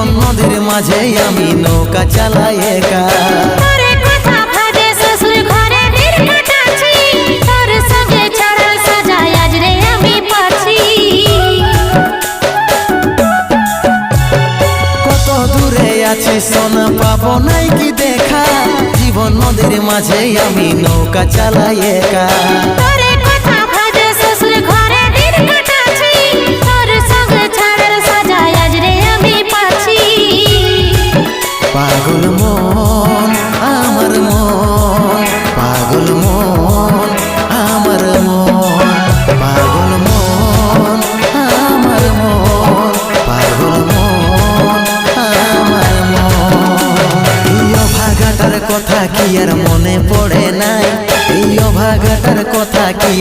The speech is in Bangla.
জীবন নদীর মাঝে আমি নৌকা চালাই একা। কত দূরে আছি সোনা পাবো নাই কি দেখা, জীবন নদীর মাঝে আমি নৌকা চালাই একা। পাগল মন আমার মন, পাগল মন আমার মন, পাগল মন আমার মন, পাগল মন আমার মন। এই অভাগাটার কথা কি আর মনে পড়ে নাই, এই অভাগাটার কথা কি